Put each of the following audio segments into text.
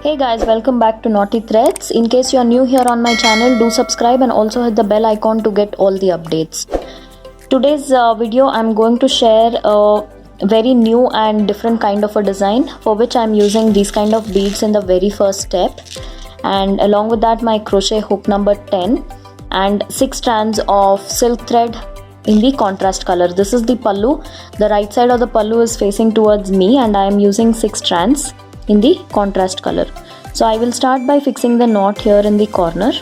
Hey guys, welcome back to Naughty Threads. In case you're new here on my channel, do subscribe and also hit the bell icon to get all the updates. Today's video I'm going to share a very new and different kind of a design for which I'm using these kind of beads in the very first step, and along with that my crochet hook number 10 and 6 strands of silk thread in the contrast color. This is the pallu. The right side of the pallu is facing towards me and I am using 6 strands in the contrast color. So I will start by fixing the knot here in the corner.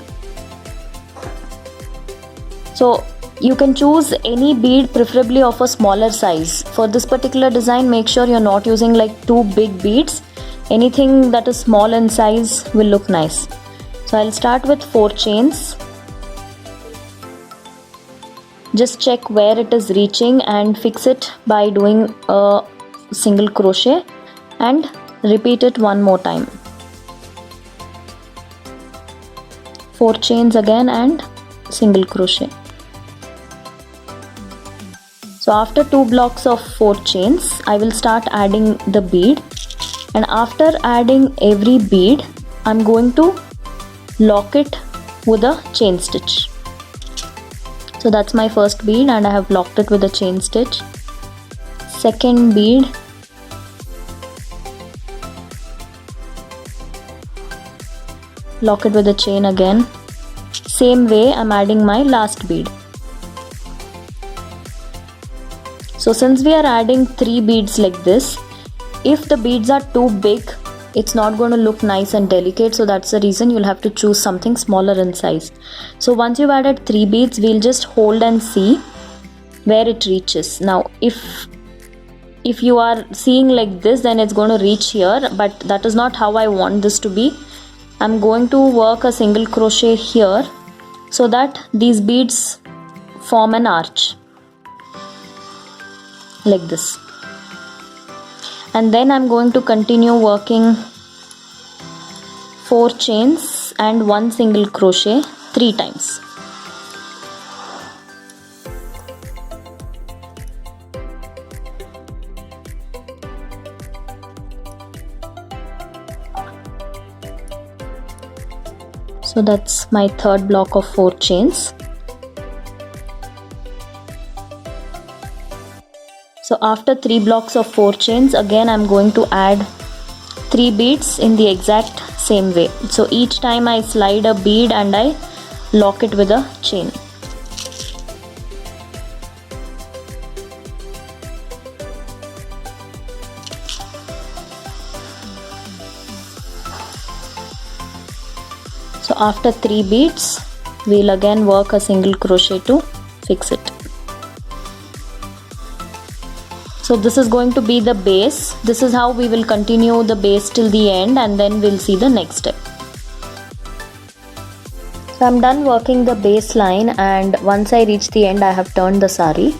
So you can choose any bead, preferably of a smaller size. For this particular design, make sure you're not using like two big beads. Anything that is small in size will look nice. So I'll start with 4 chains. Just check where it is reaching and fix it by doing a single crochet and repeat it one more time. 4 chains again and single crochet. So after 2 blocks of 4 chains, I will start adding the bead, and after adding every bead, I'm going to lock it with a chain stitch. So that's my first bead and I have locked it with a chain stitch. Second bead, lock it with a chain again. Same way I'm adding my last bead. So since we are adding 3 beads like this, if the beads are too big, it's not going to look nice and delicate, so that's the reason you'll have to choose something smaller in size. So once you've added 3 beads, we'll just hold and see where it reaches. Now if you are seeing like this, then it's going to reach here, but that is not how I want this to be. I'm going to work a single crochet here so that these beads form an arch like this, and then I'm going to continue working 4 chains and 1 single crochet 3 times. So that's my third block of 4 chains. So after 3 blocks of 4 chains, again I'm going to add 3 beads in the exact same way. So each time I slide a bead and I lock it with a chain. So after 3 beads, we'll again work a single crochet to fix it. So this is going to be the base. This is how we will continue the base till the end, and then we'll see the next step. So I'm done working the base line, and once I reach the end, I have turned the sari.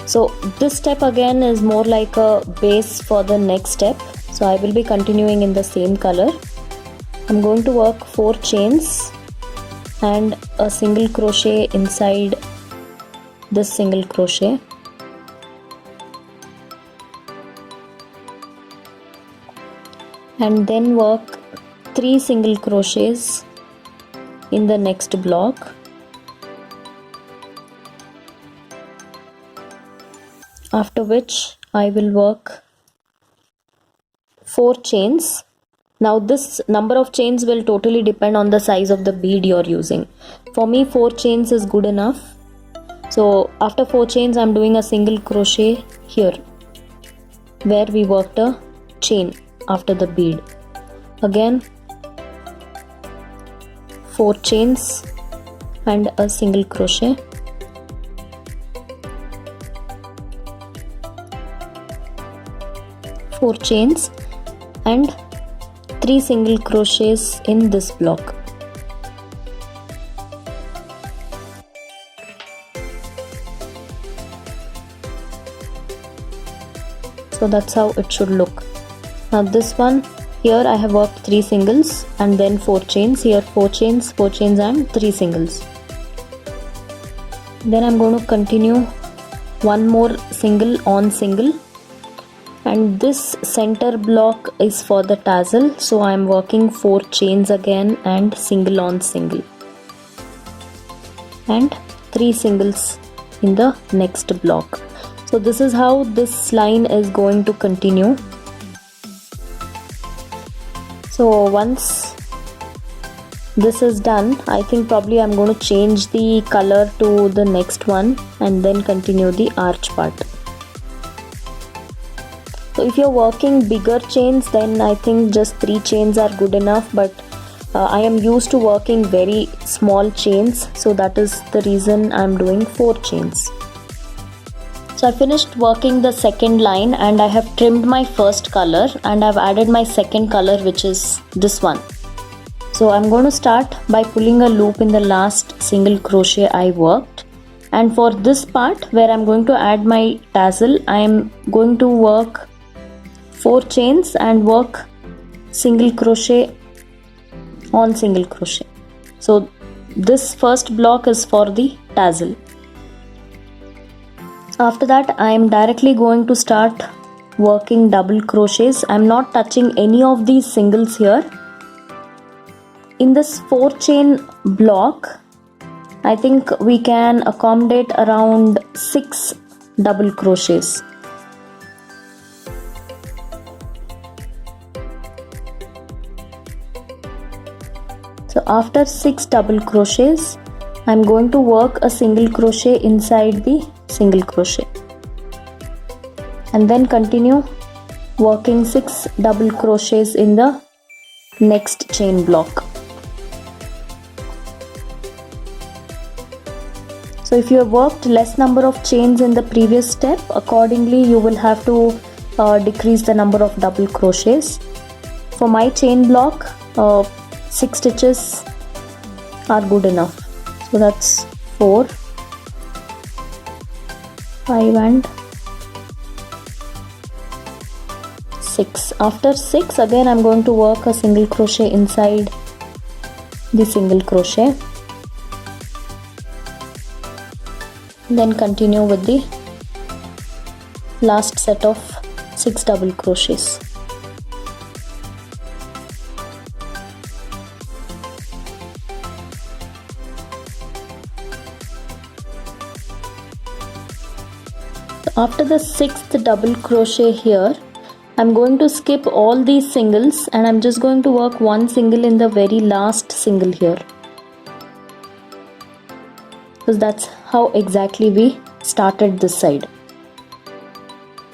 So this step again is more like a base for the next step. So I will be continuing in the same color. I'm going to work 4 chains and a single crochet inside this single crochet. And then work 3 single crochets in the next block. After which I will work 4 chains. Now this number of chains will totally depend on the size of the bead you're using. For me 4 chains is good enough. So after 4 chains I'm doing a single crochet here where we worked a chain after the bead. Again 4 chains and a single crochet. Four chains and 3 single crochets in this block. So that's how it should look. Now this one here I have worked 3 singles and then 4 chains. Here 4 chains, 4 chains and 3 singles. Then I'm going to continue one more single on single and this center block is for the tassel, so I am working 4 chains again and single on single, and 3 singles in the next block. So this is how this line is going to continue. So once this is done, I think probably I'm going to change the color to the next one and then continue the arch part. So if you're working bigger chains, then I think just 3 chains are good enough, but I am used to working very small chains, so that is the reason I'm doing 4 chains. So I finished working the second line and I have trimmed my first color and I've added my second color, which is this one. So I'm going to start by pulling a loop in the last single crochet I worked, and for this part where I'm going to add my tassel, I am going to work 4 chains and work single crochet on single crochet. So this first block is for the tassel. After that, I am directly going to start working double crochets. I am not touching any of these singles here. In this 4 chain block, I think we can accommodate around 6 double crochets. So after 6 double crochets, I am going to work a single crochet inside the single crochet and then continue working 6 double crochets in the next chain block. So if you have worked less number of chains in the previous step, accordingly you will have to decrease the number of double crochets. For my chain block, 6 stitches are good enough. So that's 4, 5 and 6. After 6, again I'm going to work a single crochet inside the single crochet, then continue with the last set of 6 double crochets. After the 6th double crochet here, I'm going to skip all these singles and I'm just going to work 1 single in the very last single here, because that's how exactly we started this side,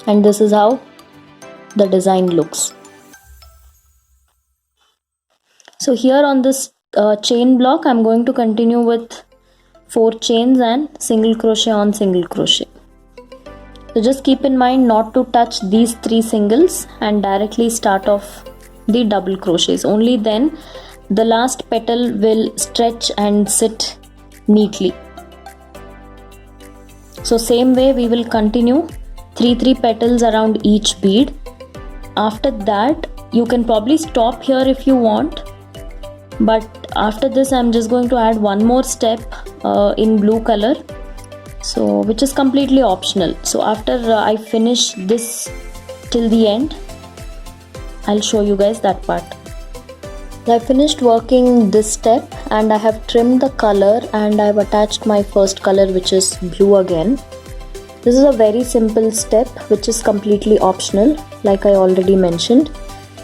and this is how the design looks. So here on this chain block, I'm going to continue with 4 chains and single crochet on single crochet. So just keep in mind not to touch these 3 singles and directly start off the double crochets. Only then the last petal will stretch and sit neatly. So same way we will continue 3 petals around each bead. After that you can probably stop here if you want, but after this I'm just going to add one more step in blue color, so which is completely optional. So after I finish this till the end, I'll show you guys that part. I finished working this step and I have trimmed the color and I've attached my first color, which is blue again. This is a very simple step which is completely optional, like I already mentioned.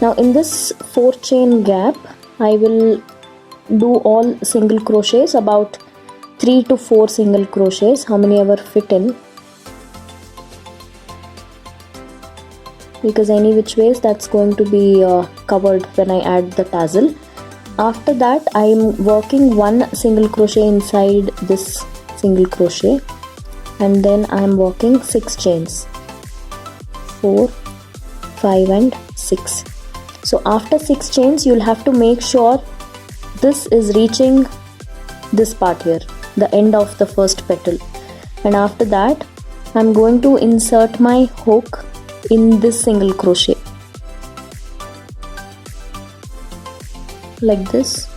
Now in this 4 chain gap, I will do all single crochets, about 3 to 4 single crochets, how many ever fit in, because any which ways that's going to be covered when I add the tassel. After that I am working 1 single crochet inside this single crochet and then I am working 6 chains, 4, 5 and 6. So after 6 chains you'll have to make sure this is reaching this part here, the end of the first petal, and after that I'm going to insert my hook in this single crochet like this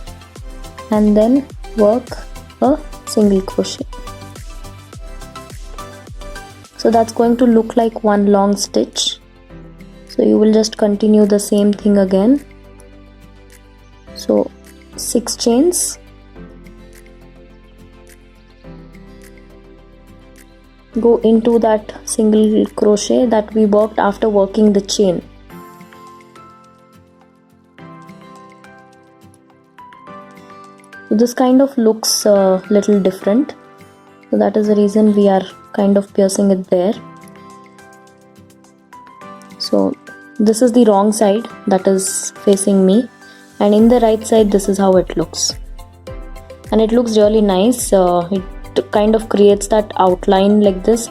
and then work a single crochet. So that's going to look like one long stitch, So you will just continue the same thing again. So 6 chains, go into that single crochet that we worked after working the chain. So this kind of looks a little different, so that is the reason we are kind of piercing it there. So this is the wrong side that is facing me, and in the right side this is how it looks, and it looks really nice. It kind of creates that outline like this,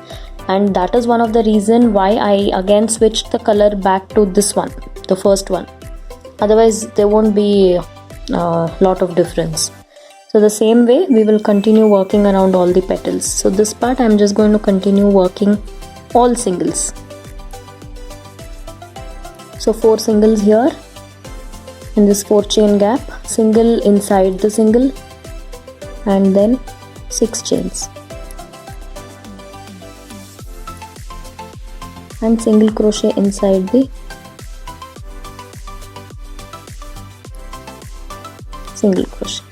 and that is one of the reason why I again switched the color back to this one, the first one. Otherwise there won't be a lot of difference. So the same way we will continue working around all the petals. So this part I'm just going to continue working all singles. So 4 singles here in this 4 chain gap, single inside the single, and then 6 chains and single crochet inside the single crochet.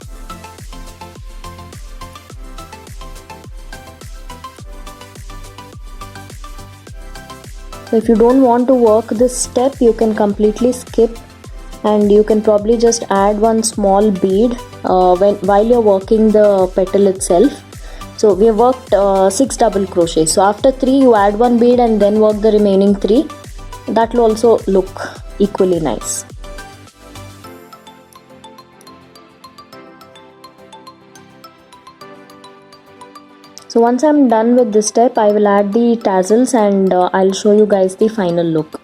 So if you don't want to work this step, you can completely skip, and you can probably just add one small bead while you're working the petal itself. So we have worked 6 double crochets. So after 3 you add one bead and then work the remaining 3. That will also look equally nice. So once I'm done with this step, I will add the tassels, and I'll show you guys the final look.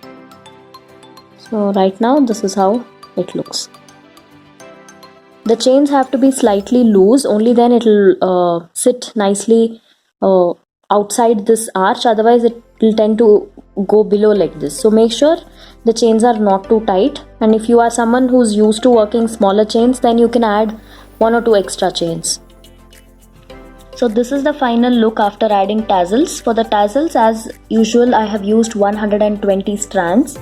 So right now this is how it looks. The chains have to be slightly loose, only then it will sit nicely outside this arch, otherwise it will tend to go below like this. So make sure the chains are not too tight, and if you are someone who's used to working smaller chains, then you can add 1 or 2 extra chains. So this is the final look after adding tassels. For the tassels, as usual, I have used 120 strands.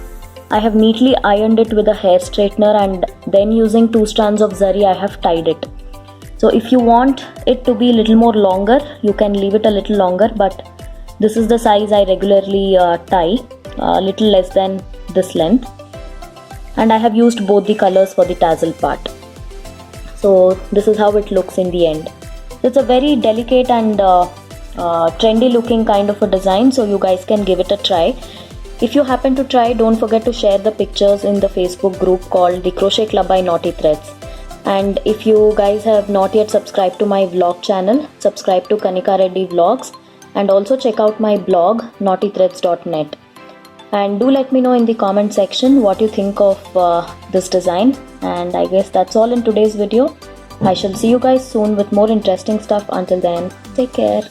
I have neatly ironed it with a hair straightener, and then using 2 strands of zari I have tied it. So if you want it to be a little more longer, you can leave it a little longer, but this is the size I regularly tie, a little less than this length. And I have used both the colors for the tassel part. So this is how it looks in the end. It's a very delicate and trendy looking kind of a design, so you guys can give it a try. If you happen to try, don't forget to share the pictures in the Facebook group called the Crochet Club by Knotty Threads. And if you guys have not yet subscribed to my vlog channel, subscribe to Kanika Reddy Vlogs, and also check out my blog knottythreads.net. And do let me know in the comment section what you think of this design. And I guess that's all in today's video. I shall see you guys soon with more interesting stuff. Until then, take care.